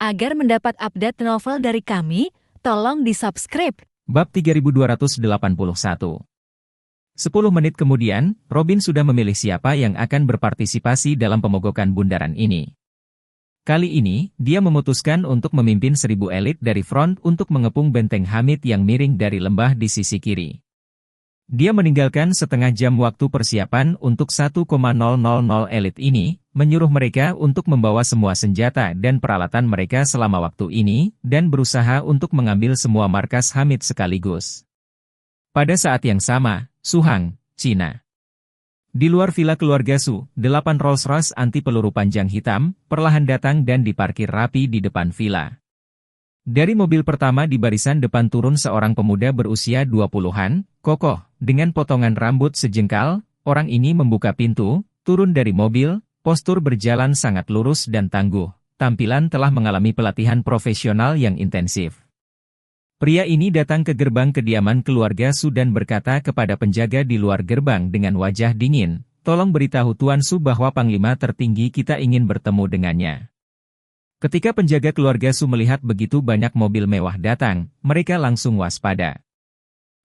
Agar mendapat update novel dari kami, tolong di-subscribe. Bab 3281. 10 menit kemudian, Robin sudah memilih siapa yang akan berpartisipasi dalam pemogokan bundaran ini. Kali ini, dia memutuskan untuk memimpin 1000 elit dari front untuk mengepung benteng Hamid yang miring dari lembah di sisi kiri. Dia meninggalkan setengah jam waktu persiapan untuk 1,000 elit ini, menyuruh mereka untuk membawa semua senjata dan peralatan mereka selama waktu ini, dan berusaha untuk mengambil semua markas Hamid sekaligus. Pada saat yang sama, Suhang, Cina. Di luar villa keluarga Su, 8 Rolls-Royce anti-peluru panjang hitam, perlahan datang dan diparkir rapi di depan villa. Dari mobil pertama di barisan depan turun seorang pemuda berusia 20-an, kokoh, dengan potongan rambut sejengkal. Orang ini membuka pintu, turun dari mobil, postur berjalan sangat lurus dan tangguh. Tampilan telah mengalami pelatihan profesional yang intensif. Pria ini datang ke gerbang kediaman keluarga Su dan berkata kepada penjaga di luar gerbang dengan wajah dingin, "Tolong beritahu Tuan Su bahwa Panglima tertinggi kita ingin bertemu dengannya." Ketika penjaga keluarga Su melihat begitu banyak mobil mewah datang, mereka langsung waspada.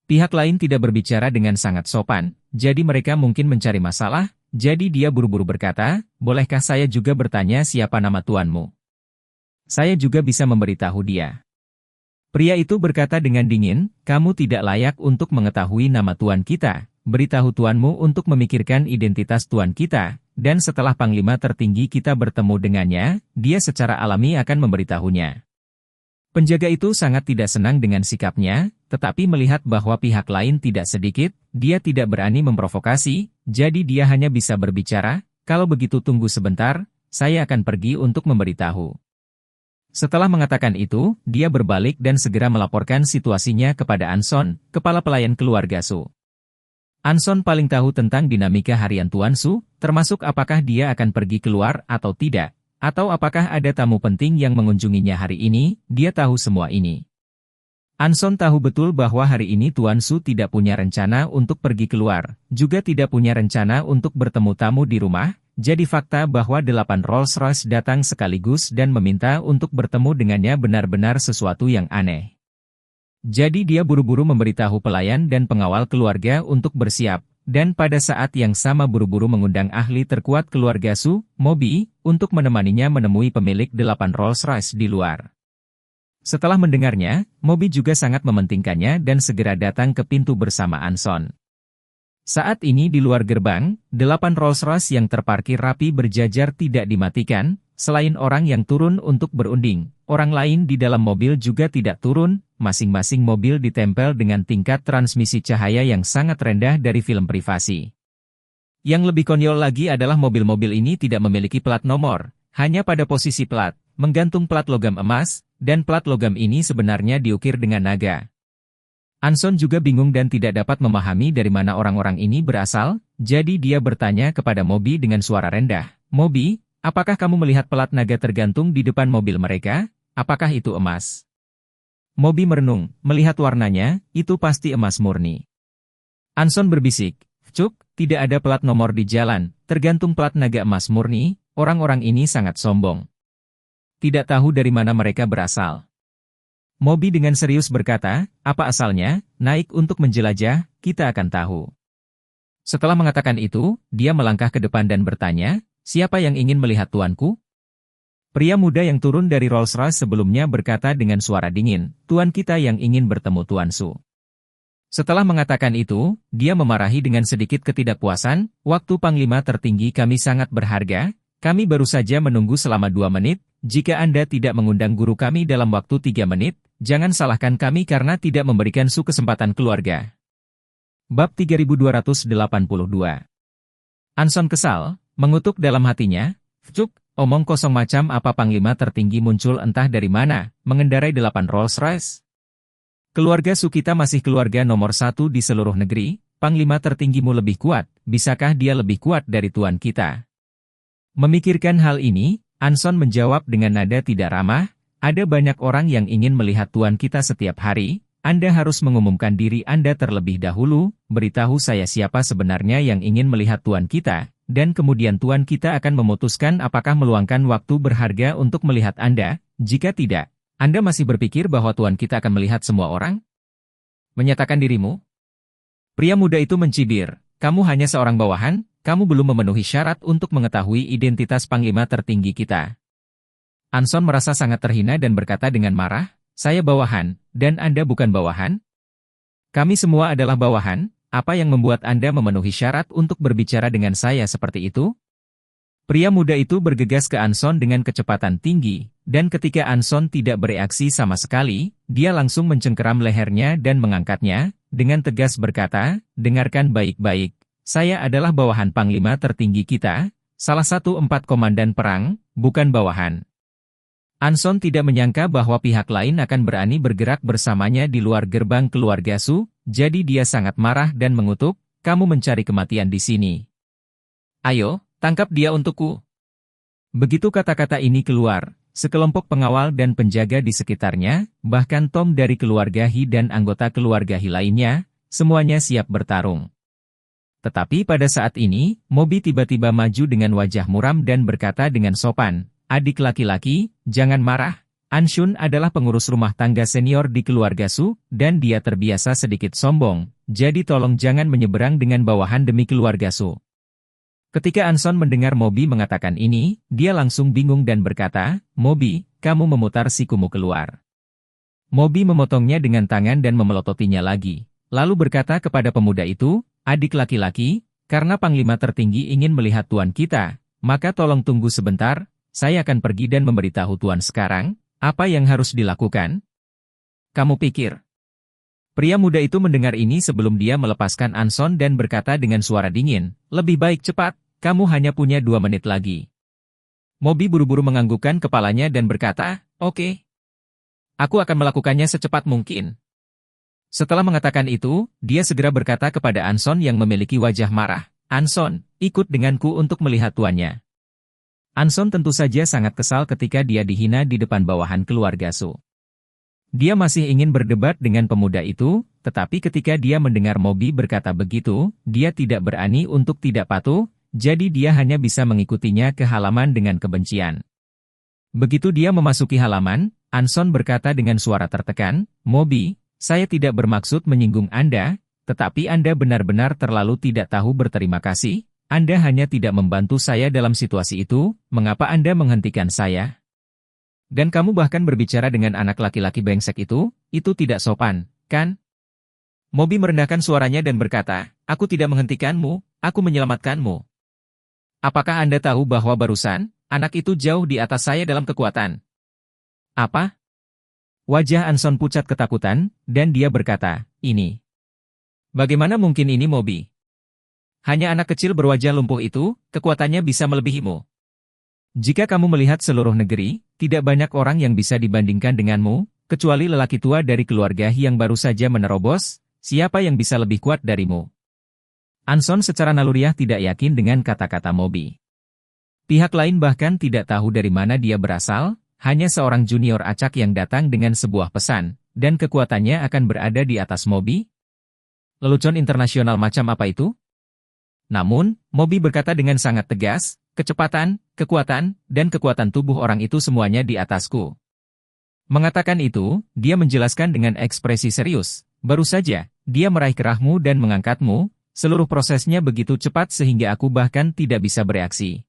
Pihak lain tidak berbicara dengan sangat sopan, jadi mereka mungkin mencari masalah, jadi dia buru-buru berkata, "Bolehkah saya juga bertanya siapa nama tuanmu? Saya juga bisa memberitahu dia." Pria itu berkata dengan dingin, "Kamu tidak layak untuk mengetahui nama tuan kita, beritahu tuanmu untuk memikirkan identitas tuan kita. Dan setelah Panglima tertinggi kita bertemu dengannya, dia secara alami akan memberitahunya." Penjaga itu sangat tidak senang dengan sikapnya, tetapi melihat bahwa pihak lain tidak sedikit, dia tidak berani memprovokasi, jadi dia hanya bisa berbicara, "Kalau begitu tunggu sebentar, saya akan pergi untuk memberitahu." Setelah mengatakan itu, dia berbalik dan segera melaporkan situasinya kepada Anson, kepala pelayan keluarga Su. Anson paling tahu tentang dinamika harian Tuan Su, termasuk apakah dia akan pergi keluar atau tidak, atau apakah ada tamu penting yang mengunjunginya hari ini, dia tahu semua ini. Anson tahu betul bahwa hari ini Tuan Su tidak punya rencana untuk pergi keluar, juga tidak punya rencana untuk bertemu tamu di rumah, jadi fakta bahwa 8 Rolls-Royce datang sekaligus dan meminta untuk bertemu dengannya benar-benar sesuatu yang aneh. Jadi dia buru-buru memberitahu pelayan dan pengawal keluarga untuk bersiap, dan pada saat yang sama buru-buru mengundang ahli terkuat keluarga Su, Mobi, untuk menemaninya menemui pemilik 8 Rolls-Royce di luar. Setelah mendengarnya, Mobi juga sangat mementingkannya dan segera datang ke pintu bersama Anson. Saat ini di luar gerbang, 8 Rolls-Royce yang terparkir rapi berjajar tidak dimatikan, selain orang yang turun untuk berunding, orang lain di dalam mobil juga tidak turun, masing-masing mobil ditempel dengan tingkat transmisi cahaya yang sangat rendah dari film privasi. Yang lebih konyol lagi adalah mobil-mobil ini tidak memiliki plat nomor, hanya pada posisi plat, menggantung plat logam emas, dan plat logam ini sebenarnya diukir dengan naga. Anson juga bingung dan tidak dapat memahami dari mana orang-orang ini berasal, jadi dia bertanya kepada Mobi dengan suara rendah, "Mobi, apakah kamu melihat pelat naga tergantung di depan mobil mereka? Apakah itu emas?" Mobi merenung, melihat warnanya, itu pasti emas murni. Anson berbisik, "Cuk, tidak ada plat nomor di jalan, tergantung plat naga emas murni." Orang-orang ini sangat sombong. Tidak tahu dari mana mereka berasal. Mobi dengan serius berkata, "Apa asalnya? Naik untuk menjelajah, kita akan tahu." Setelah mengatakan itu, dia melangkah ke depan dan bertanya, "Siapa yang ingin melihat tuanku?" Pria muda yang turun dari Rolls-Royce sebelumnya berkata dengan suara dingin, "Tuan kita yang ingin bertemu Tuan Su." Setelah mengatakan itu, dia memarahi dengan sedikit ketidakpuasan, "Waktu Panglima tertinggi kami sangat berharga, kami baru saja menunggu selama 2 menit, jika Anda tidak mengundang guru kami dalam waktu 3 menit, jangan salahkan kami karena tidak memberikan Su kesempatan keluarga." Bab 3282. Anson kesal, mengutuk dalam hatinya, "Cuk, omong kosong macam apa Panglima tertinggi muncul entah dari mana, mengendarai 8 Rolls-Royce? Keluarga Su kita masih keluarga nomor 1 di seluruh negeri, Panglima tertinggimu lebih kuat, bisakah dia lebih kuat dari tuan kita?" Memikirkan hal ini, Anson menjawab dengan nada tidak ramah, "Ada banyak orang yang ingin melihat tuan kita setiap hari, Anda harus mengumumkan diri Anda terlebih dahulu, beritahu saya siapa sebenarnya yang ingin melihat tuan kita, dan kemudian tuan kita akan memutuskan apakah meluangkan waktu berharga untuk melihat Anda, jika tidak, Anda masih berpikir bahwa Tuan kita akan melihat semua orang? Menyatakan dirimu? Pria muda itu mencibir, kamu hanya seorang bawahan, kamu belum memenuhi syarat untuk mengetahui identitas panglima tertinggi kita. Anson merasa sangat terhina dan berkata dengan marah, saya bawahan, dan Anda bukan bawahan? Kami semua adalah bawahan, apa yang membuat Anda memenuhi syarat untuk berbicara dengan saya seperti itu? Pria muda itu bergegas ke Anson dengan kecepatan tinggi, dan ketika Anson tidak bereaksi sama sekali, dia langsung mencengkeram lehernya dan mengangkatnya, dengan tegas berkata, dengarkan baik-baik, saya adalah bawahan panglima tertinggi kita, salah satu 4 komandan perang, bukan bawahan. Anson tidak menyangka bahwa pihak lain akan berani bergerak bersamanya di luar gerbang keluarga Su, jadi dia sangat marah dan mengutuk, kamu mencari kematian di sini. Ayo, tangkap dia untukku. Begitu kata-kata ini keluar, sekelompok pengawal dan penjaga di sekitarnya, bahkan Tom dari keluarga Hi dan anggota keluarga Hi lainnya, semuanya siap bertarung. Tetapi pada saat ini, Moby tiba-tiba maju dengan wajah muram dan berkata dengan sopan, adik laki-laki, jangan marah. Anshun adalah pengurus rumah tangga senior di keluarga Su, dan dia terbiasa sedikit sombong, jadi tolong jangan menyeberang dengan bawahan demi keluarga Su. Ketika Anson mendengar Moby mengatakan ini, dia langsung bingung dan berkata, Moby, kamu memutar sikumu keluar. Moby memotongnya dengan tangan dan memelototinya lagi, lalu berkata kepada pemuda itu, adik laki-laki, karena panglima tertinggi ingin melihat tuan kita, maka tolong tunggu sebentar, saya akan pergi dan memberitahu tuan sekarang, apa yang harus dilakukan? Kamu pikir? Pria muda itu mendengar ini sebelum dia melepaskan Anson dan berkata dengan suara dingin, lebih baik cepat, kamu hanya punya 2 menit lagi. Moby buru-buru menganggukkan kepalanya dan berkata, oke. Aku akan melakukannya secepat mungkin. Setelah mengatakan itu, dia segera berkata kepada Anson yang memiliki wajah marah, Anson, ikut denganku untuk melihat tuannya. Anson tentu saja sangat kesal ketika dia dihina di depan bawahan keluarga Su. Dia masih ingin berdebat dengan pemuda itu, tetapi ketika dia mendengar Moby berkata begitu, dia tidak berani untuk tidak patuh, jadi dia hanya bisa mengikutinya ke halaman dengan kebencian. Begitu dia memasuki halaman, Anson berkata dengan suara tertekan, Moby, saya tidak bermaksud menyinggung Anda, tetapi Anda benar-benar terlalu tidak tahu berterima kasih. Anda hanya tidak membantu saya dalam situasi itu, mengapa Anda menghentikan saya? Dan kamu bahkan berbicara dengan anak laki-laki brengsek itu tidak sopan, kan? Moby merendahkan suaranya dan berkata, aku tidak menghentikanmu, aku menyelamatkanmu. Apakah Anda tahu bahwa barusan, anak itu jauh di atas saya dalam kekuatan? Apa? Wajah Anson pucat ketakutan, dan dia berkata, ini. Bagaimana mungkin ini Moby? Hanya anak kecil berwajah lumpuh itu, kekuatannya bisa melebihimu. Jika kamu melihat seluruh negeri, tidak banyak orang yang bisa dibandingkan denganmu, kecuali lelaki tua dari keluarga yang baru saja menerobos, siapa yang bisa lebih kuat darimu? Anson secara naluriah tidak yakin dengan kata-kata Moby. Pihak lain bahkan tidak tahu dari mana dia berasal, hanya seorang junior acak yang datang dengan sebuah pesan, dan kekuatannya akan berada di atas Moby? Lelucon internasional macam apa itu? Namun, Moby berkata dengan sangat tegas, kecepatan, kekuatan, dan kekuatan tubuh orang itu semuanya di atasku. Mengatakan itu, dia menjelaskan dengan ekspresi serius, baru saja, dia meraih kerahmu dan mengangkatmu, seluruh prosesnya begitu cepat sehingga aku bahkan tidak bisa bereaksi.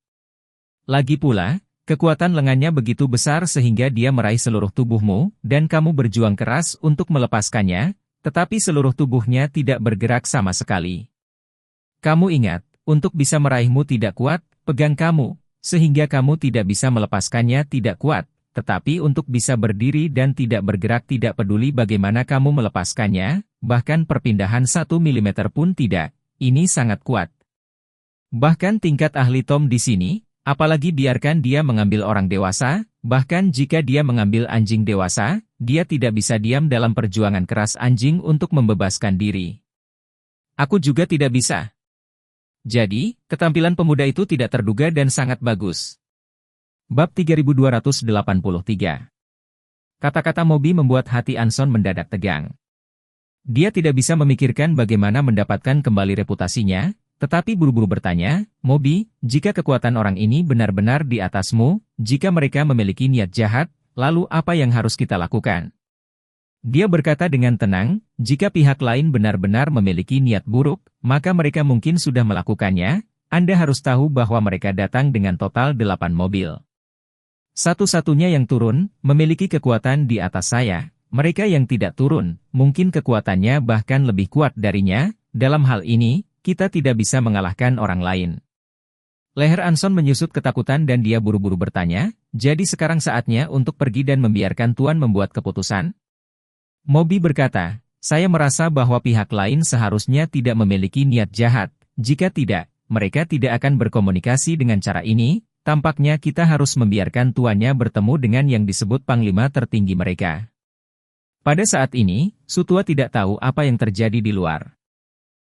Lagi pula, kekuatan lengannya begitu besar sehingga dia meraih seluruh tubuhmu, dan kamu berjuang keras untuk melepaskannya, tetapi seluruh tubuhnya tidak bergerak sama sekali. Kamu ingat, untuk bisa meraihmu tidak kuat, pegang kamu, sehingga kamu tidak bisa melepaskannya tidak kuat, tetapi untuk bisa berdiri dan tidak bergerak tidak peduli bagaimana kamu melepaskannya, bahkan perpindahan 1 mm pun tidak, ini sangat kuat. Bahkan tingkat ahli Tom di sini, apalagi biarkan dia mengambil orang dewasa, bahkan jika dia mengambil anjing dewasa, dia tidak bisa diam dalam perjuangan keras anjing untuk membebaskan diri. Aku juga tidak bisa. Jadi, ketampilan pemuda itu tidak terduga dan sangat bagus. Bab 3283. Kata-kata Moby membuat hati Anson mendadak tegang. Dia tidak bisa memikirkan bagaimana mendapatkan kembali reputasinya, tetapi buru-buru bertanya, Moby, jika kekuatan orang ini benar-benar di atasmu, jika mereka memiliki niat jahat, lalu apa yang harus kita lakukan? Dia berkata dengan tenang, jika pihak lain benar-benar memiliki niat buruk, maka mereka mungkin sudah melakukannya. Anda harus tahu bahwa mereka datang dengan total 8 mobil. Satu-satunya yang turun, memiliki kekuatan di atas saya. Mereka yang tidak turun, mungkin kekuatannya bahkan lebih kuat darinya. Dalam hal ini, kita tidak bisa mengalahkan orang lain. Leher Anson menyusut ketakutan dan dia buru-buru bertanya, jadi sekarang saatnya untuk pergi dan membiarkan Tuan membuat keputusan? Moby berkata, saya merasa bahwa pihak lain seharusnya tidak memiliki niat jahat. Jika tidak, mereka tidak akan berkomunikasi dengan cara ini. Tampaknya kita harus membiarkan tuannya bertemu dengan yang disebut panglima tertinggi mereka. Pada saat ini, Sutua tidak tahu apa yang terjadi di luar.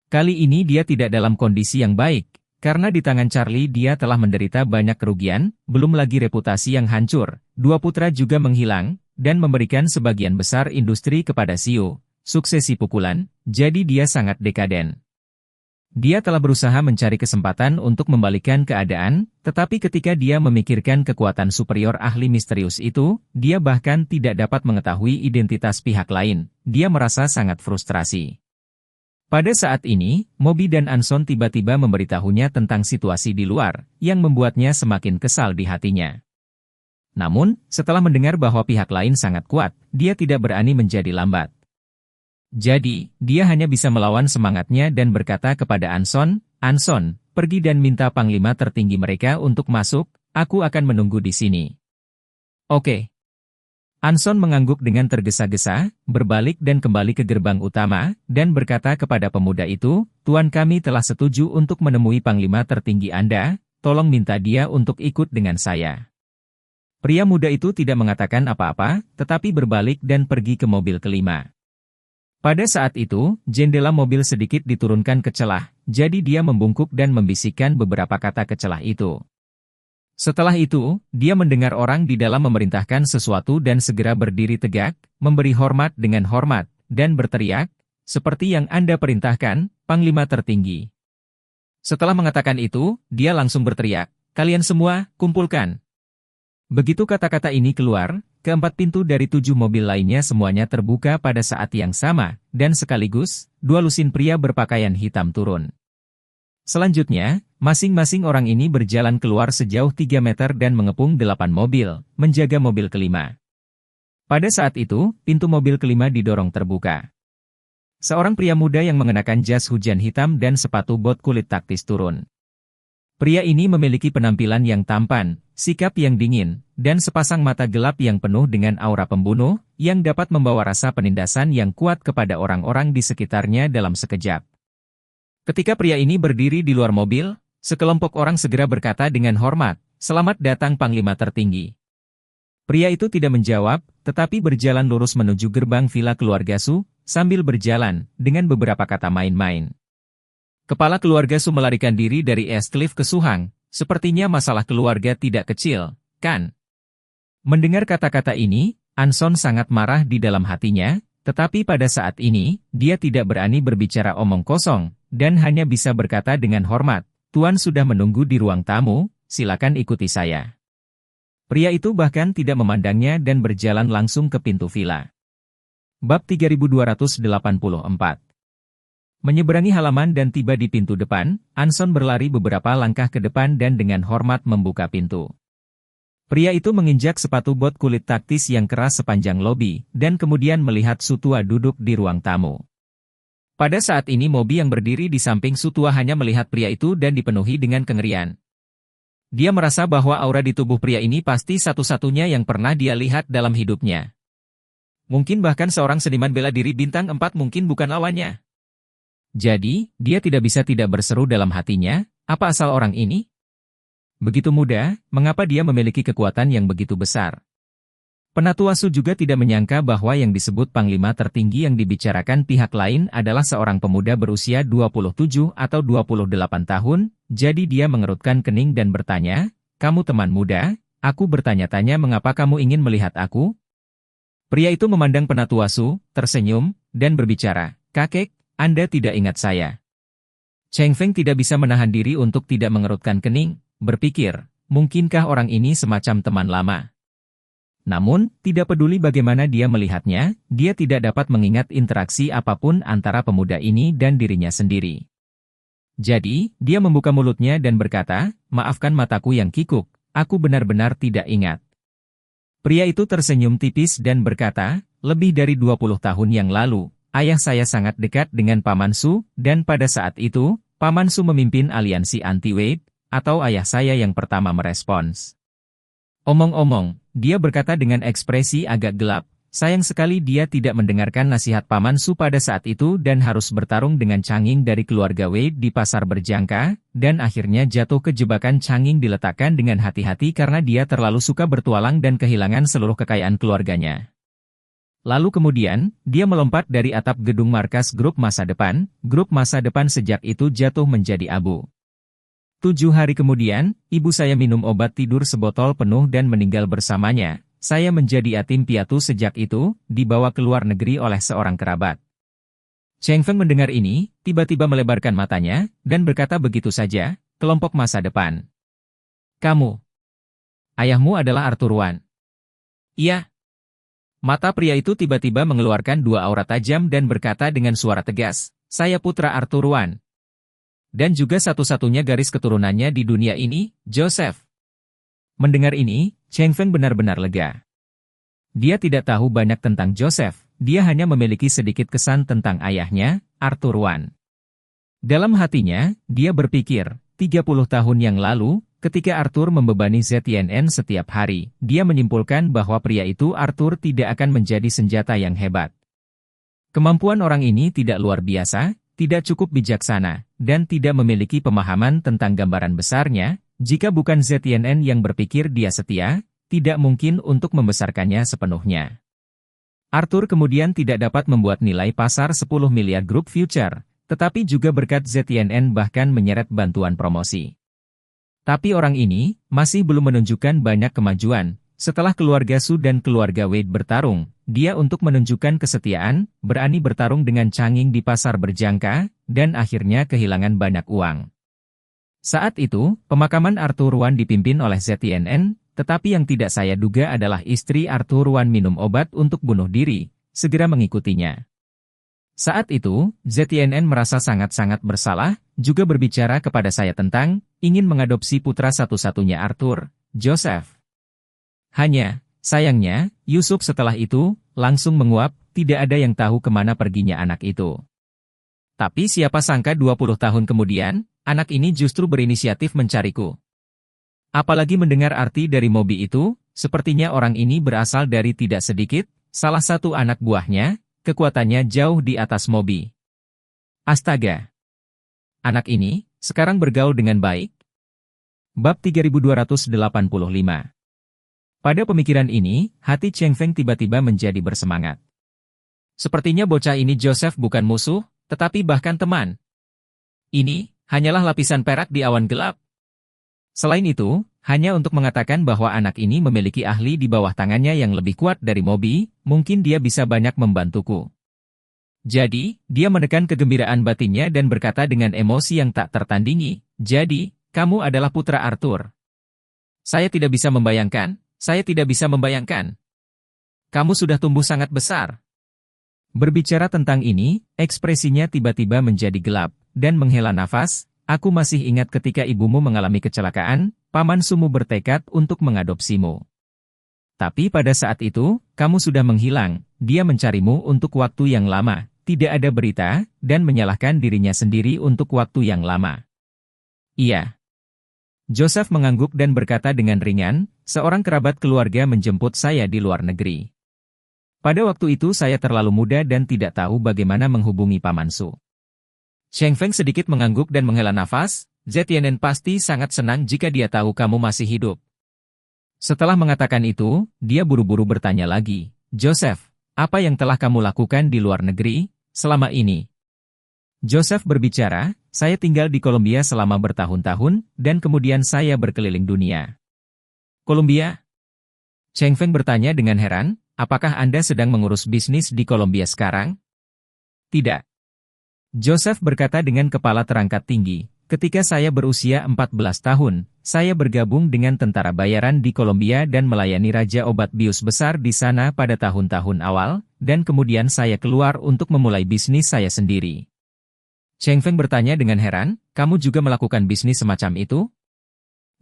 Kali ini dia tidak dalam kondisi yang baik, karena di tangan Charlie dia telah menderita banyak kerugian, belum lagi reputasi yang hancur. 2 putra juga menghilang, dan memberikan sebagian besar industri kepada Siu, suksesi pukulan, jadi dia sangat dekaden. Dia telah berusaha mencari kesempatan untuk membalikan keadaan, tetapi ketika dia memikirkan kekuatan superior ahli misterius itu, dia bahkan tidak dapat mengetahui identitas pihak lain. Dia merasa sangat frustrasi. Pada saat ini, Moby dan Anson tiba-tiba memberitahunya tentang situasi di luar, yang membuatnya semakin kesal di hatinya. Namun, setelah mendengar bahwa pihak lain sangat kuat, dia tidak berani menjadi lambat. Jadi, dia hanya bisa melawan semangatnya dan berkata kepada Anson, Anson, pergi dan minta panglima tertinggi mereka untuk masuk, aku akan menunggu di sini. Oke. Anson mengangguk dengan tergesa-gesa, berbalik dan kembali ke gerbang utama, dan berkata kepada pemuda itu, Tuan kami telah setuju untuk menemui panglima tertinggi Anda, tolong minta dia untuk ikut dengan saya. Pria muda itu tidak mengatakan apa-apa, tetapi berbalik dan pergi ke mobil kelima. Pada saat itu, jendela mobil sedikit diturunkan ke celah, jadi dia membungkuk dan membisikkan beberapa kata ke celah itu. Setelah itu, dia mendengar orang di dalam memerintahkan sesuatu dan segera berdiri tegak, memberi hormat dengan hormat, dan berteriak, seperti yang Anda perintahkan, Panglima Tertinggi. Setelah mengatakan itu, dia langsung berteriak, kalian semua, kumpulkan. Begitu kata-kata ini keluar, keempat pintu dari 7 mobil lainnya semuanya terbuka pada saat yang sama, dan sekaligus, 2 lusin pria berpakaian hitam turun. Selanjutnya, masing-masing orang ini berjalan keluar sejauh 3 meter dan mengepung 8 mobil, menjaga mobil kelima. Pada saat itu, pintu mobil kelima didorong terbuka. Seorang pria muda yang mengenakan jas hujan hitam dan sepatu bot kulit taktis turun. Pria ini memiliki penampilan yang tampan, sikap yang dingin, dan sepasang mata gelap yang penuh dengan aura pembunuh, yang dapat membawa rasa penindasan yang kuat kepada orang-orang di sekitarnya dalam sekejap. Ketika pria ini berdiri di luar mobil, sekelompok orang segera berkata dengan hormat, "Selamat datang Panglima Tertinggi." Pria itu tidak menjawab, tetapi berjalan lurus menuju gerbang villa keluarga Su, sambil berjalan, dengan beberapa kata main-main. Kepala keluarga Su melarikan diri dari Eastcliff ke Suhang, sepertinya masalah keluarga tidak kecil, kan? Mendengar kata-kata ini, Anson sangat marah di dalam hatinya, tetapi pada saat ini, dia tidak berani berbicara omong kosong, dan hanya bisa berkata dengan hormat, "Tuan sudah menunggu di ruang tamu, silakan ikuti saya." Pria itu bahkan tidak memandangnya dan berjalan langsung ke pintu villa. Bab 3284. Menyeberangi halaman dan tiba di pintu depan, Anson berlari beberapa langkah ke depan dan dengan hormat membuka pintu. Pria itu menginjak sepatu bot kulit taktis yang keras sepanjang lobi, dan kemudian melihat Sutua duduk di ruang tamu. Pada saat ini Moby yang berdiri di samping Sutua hanya melihat pria itu dan dipenuhi dengan kengerian. Dia merasa bahwa aura di tubuh pria ini pasti satu-satunya yang pernah dia lihat dalam hidupnya. Mungkin bahkan seorang seniman bela diri bintang 4 mungkin bukan lawannya. Jadi, dia tidak bisa tidak berseru dalam hatinya, apa asal orang ini? Begitu muda, mengapa dia memiliki kekuatan yang begitu besar? Penatua Su juga tidak menyangka bahwa yang disebut Panglima Tertinggi yang dibicarakan pihak lain adalah seorang pemuda berusia 27 atau 28 tahun, jadi dia mengerutkan kening dan bertanya, "Kamu teman muda, aku bertanya-tanya mengapa kamu ingin melihat aku?" Pria itu memandang Penatua Su, tersenyum, dan berbicara, "Kakek, Anda tidak ingat saya." Cheng Feng tidak bisa menahan diri untuk tidak mengerutkan kening, berpikir, mungkinkah orang ini semacam teman lama? Namun, tidak peduli bagaimana dia melihatnya, dia tidak dapat mengingat interaksi apapun antara pemuda ini dan dirinya sendiri. Jadi, dia membuka mulutnya dan berkata, "Maafkan mataku yang kikuk, aku benar-benar tidak ingat." Pria itu tersenyum tipis dan berkata, "Lebih dari 20 tahun yang lalu, ayah saya sangat dekat dengan Paman Su, dan pada saat itu, Paman Su memimpin aliansi anti-Wade, atau ayah saya yang pertama merespons." Omong-omong, dia berkata dengan ekspresi agak gelap, sayang sekali dia tidak mendengarkan nasihat Paman Su pada saat itu dan harus bertarung dengan canging dari keluarga Wade di pasar berjangka, dan akhirnya jatuh ke jebakan canging diletakkan dengan hati-hati karena dia terlalu suka bertualang dan kehilangan seluruh kekayaan keluarganya. Lalu kemudian, dia melompat dari atap gedung markas grup masa depan sejak itu jatuh menjadi abu. 7 hari kemudian, ibu saya minum obat tidur sebotol penuh dan meninggal bersamanya. Saya menjadi yatim piatu sejak itu, dibawa ke luar negeri oleh seorang kerabat. Cheng Feng mendengar ini, tiba-tiba melebarkan matanya, dan berkata begitu saja, "Kelompok masa depan. Kamu. Ayahmu adalah Arthur Wan." "Iya." Mata pria itu tiba-tiba mengeluarkan 2 aura tajam dan berkata dengan suara tegas, "Saya putra Arthur Wan. Dan juga satu-satunya garis keturunannya di dunia ini, Joseph." Mendengar ini, Cheng Feng benar-benar lega. Dia tidak tahu banyak tentang Joseph, dia hanya memiliki sedikit kesan tentang ayahnya, Arthur Wan. Dalam hatinya, dia berpikir, 30 tahun yang lalu, ketika Arthur membebani ZNN setiap hari, dia menyimpulkan bahwa pria itu Arthur tidak akan menjadi senjata yang hebat. Kemampuan orang ini tidak luar biasa, tidak cukup bijaksana, dan tidak memiliki pemahaman tentang gambaran besarnya. Jika bukan ZNN yang berpikir dia setia, tidak mungkin untuk membesarkannya sepenuhnya. Arthur kemudian tidak dapat membuat nilai pasar 10 miliar grup future, tetapi juga berkat ZNN bahkan menyeret bantuan promosi. Tapi orang ini masih belum menunjukkan banyak kemajuan. Setelah keluarga Su dan keluarga Wade bertarung, dia untuk menunjukkan kesetiaan, berani bertarung dengan canging di pasar berjangka, dan akhirnya kehilangan banyak uang. Saat itu, pemakaman Arthur Wan dipimpin oleh ZNN, tetapi yang tidak saya duga adalah istri Arthur Wan minum obat untuk bunuh diri, segera mengikutinya. Saat itu, ZNN merasa sangat-sangat bersalah, juga berbicara kepada saya tentang ingin mengadopsi putra satu-satunya Arthur, Joseph. Hanya, sayangnya, Yusuf setelah itu, langsung menguap, tidak ada yang tahu kemana perginya anak itu. Tapi siapa sangka 20 tahun kemudian, anak ini justru berinisiatif mencariku. Apalagi mendengar arti dari Mobi itu, sepertinya orang ini berasal dari tidak sedikit, salah satu anak buahnya, kekuatannya jauh di atas Mobi. Astaga! Anak ini, sekarang bergaul dengan baik? Bab 3285. Pada pemikiran ini, hati Cheng Feng tiba-tiba menjadi bersemangat. Sepertinya bocah ini Joseph bukan musuh, tetapi bahkan teman. Ini hanyalah lapisan perak di awan gelap. Selain itu, hanya untuk mengatakan bahwa anak ini memiliki ahli di bawah tangannya yang lebih kuat dari Mobi, mungkin dia bisa banyak membantuku. Jadi, dia menekan kegembiraan batinnya dan berkata dengan emosi yang tak tertandingi, "Jadi, kamu adalah putra Arthur. Saya tidak bisa membayangkan. Kamu sudah tumbuh sangat besar." Berbicara tentang ini, ekspresinya tiba-tiba menjadi gelap, dan menghela nafas. "Aku masih ingat ketika ibumu mengalami kecelakaan, Paman Sumu bertekad untuk mengadopsimu. Tapi pada saat itu, kamu sudah menghilang, dia mencarimu untuk waktu yang lama, tidak ada berita, dan menyalahkan dirinya sendiri untuk waktu yang lama." "Iya." Joseph mengangguk dan berkata dengan ringan, "Seorang kerabat keluarga menjemput saya di luar negeri. Pada waktu itu saya terlalu muda dan tidak tahu bagaimana menghubungi Paman Su." Cheng Feng sedikit mengangguk dan menghela nafas, "ZNN pasti sangat senang jika dia tahu kamu masih hidup." Setelah mengatakan itu, dia buru-buru bertanya lagi, "Joseph, apa yang telah kamu lakukan di luar negeri selama ini?" Joseph berbicara, "Saya tinggal di Kolombia selama bertahun-tahun, dan kemudian saya berkeliling dunia." "Kolombia?" Cheng Feng bertanya dengan heran, "Apakah Anda sedang mengurus bisnis di Kolombia sekarang?" "Tidak." Joseph berkata dengan kepala terangkat tinggi, Ketika saya berusia 14 tahun, saya bergabung dengan tentara bayaran di Kolombia dan melayani Raja Obat Bius besar di sana pada tahun-tahun awal, dan kemudian saya keluar untuk memulai bisnis saya sendiri. Cheng Feng bertanya dengan heran, kamu juga melakukan bisnis semacam itu?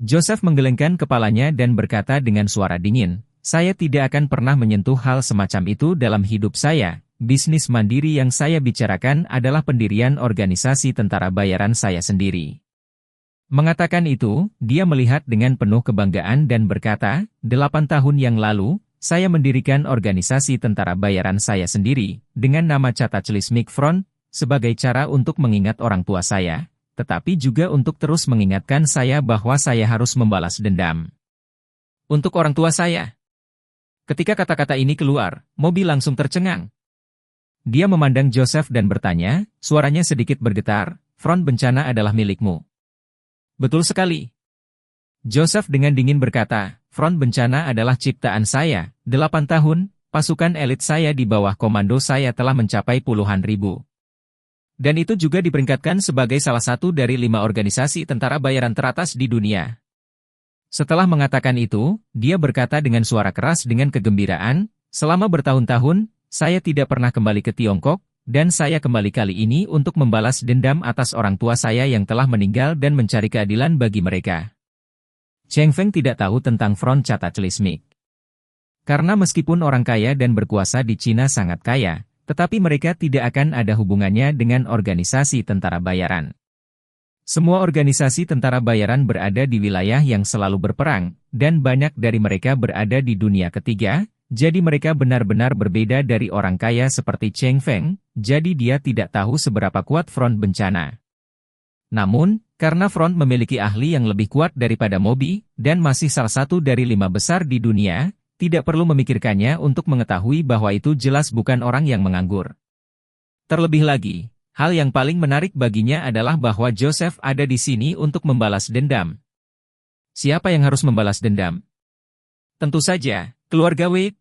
Joseph menggelengkan kepalanya dan berkata dengan suara dingin, saya tidak akan pernah menyentuh hal semacam itu dalam hidup saya. Bisnis mandiri yang saya bicarakan adalah pendirian organisasi tentara bayaran saya sendiri. Mengatakan itu, dia melihat dengan penuh kebanggaan dan berkata, 8 tahun yang lalu, saya mendirikan organisasi tentara bayaran saya sendiri, dengan nama Cataclysmic Front, sebagai cara untuk mengingat orang tua saya, tetapi juga untuk terus mengingatkan saya bahwa saya harus membalas dendam. Untuk orang tua saya. Ketika kata-kata ini keluar, Moby langsung tercengang. Dia memandang Joseph dan bertanya, suaranya sedikit bergetar, front bencana adalah milikmu. Betul sekali. Joseph dengan dingin berkata, front bencana adalah ciptaan saya, 8 tahun, pasukan elit saya di bawah komando saya telah mencapai puluhan ribu. Dan itu juga diperingkatkan sebagai salah satu dari 5 organisasi tentara bayaran teratas di dunia. Setelah mengatakan itu, dia berkata dengan suara keras dengan kegembiraan, selama bertahun-tahun, saya tidak pernah kembali ke Tiongkok, dan saya kembali kali ini untuk membalas dendam atas orang tua saya yang telah meninggal dan mencari keadilan bagi mereka. Cheng Feng tidak tahu tentang Front Cataclysmic. Karena meskipun orang kaya dan berkuasa di Cina sangat kaya, tetapi mereka tidak akan ada hubungannya dengan organisasi tentara bayaran. Semua organisasi tentara bayaran berada di wilayah yang selalu berperang, dan banyak dari mereka berada di dunia ketiga. Jadi mereka benar-benar berbeda dari orang kaya seperti Cheng Feng, jadi dia tidak tahu seberapa kuat front bencana. Namun, karena front memiliki ahli yang lebih kuat daripada Moby, dan masih salah satu dari 5 besar di dunia, tidak perlu memikirkannya untuk mengetahui bahwa itu jelas bukan orang yang menganggur. Terlebih lagi, hal yang paling menarik baginya adalah bahwa Joseph ada di sini untuk membalas dendam. Siapa yang harus membalas dendam? Tentu saja, keluarga Wade.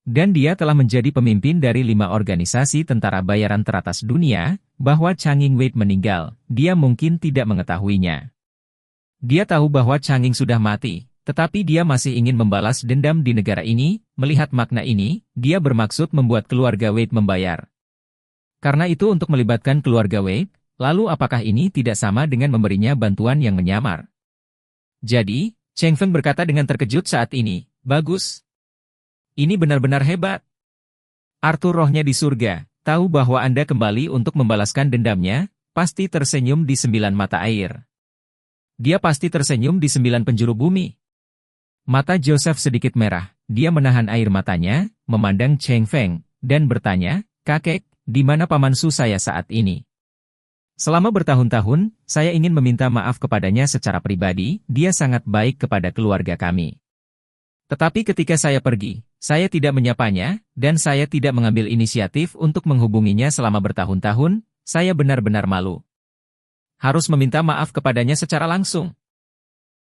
Dan dia telah menjadi pemimpin dari 5 organisasi tentara bayaran teratas dunia, bahwa Chang Ying Wade meninggal, dia mungkin tidak mengetahuinya. Dia tahu bahwa Chang Ying sudah mati, tetapi dia masih ingin membalas dendam di negara ini, melihat makna ini, dia bermaksud membuat keluarga Wade membayar. Karena itu untuk melibatkan keluarga Wade, lalu apakah ini tidak sama dengan memberinya bantuan yang menyamar? Jadi, Cheng Feng berkata dengan terkejut saat ini, bagus. Ini benar-benar hebat. Arthur rohnya di surga, tahu bahwa Anda kembali untuk membalaskan dendamnya, pasti tersenyum di 9 mata air. Dia pasti tersenyum di 9 penjuru bumi. Mata Joseph sedikit merah, dia menahan air matanya, memandang Cheng Feng, dan bertanya, kakek, di mana pamansu saya saat ini? Selama bertahun-tahun, saya ingin meminta maaf kepadanya secara pribadi, dia sangat baik kepada keluarga kami. Tetapi ketika saya pergi, saya tidak menyapanya, dan saya tidak mengambil inisiatif untuk menghubunginya selama bertahun-tahun, saya benar-benar malu. Harus meminta maaf kepadanya secara langsung.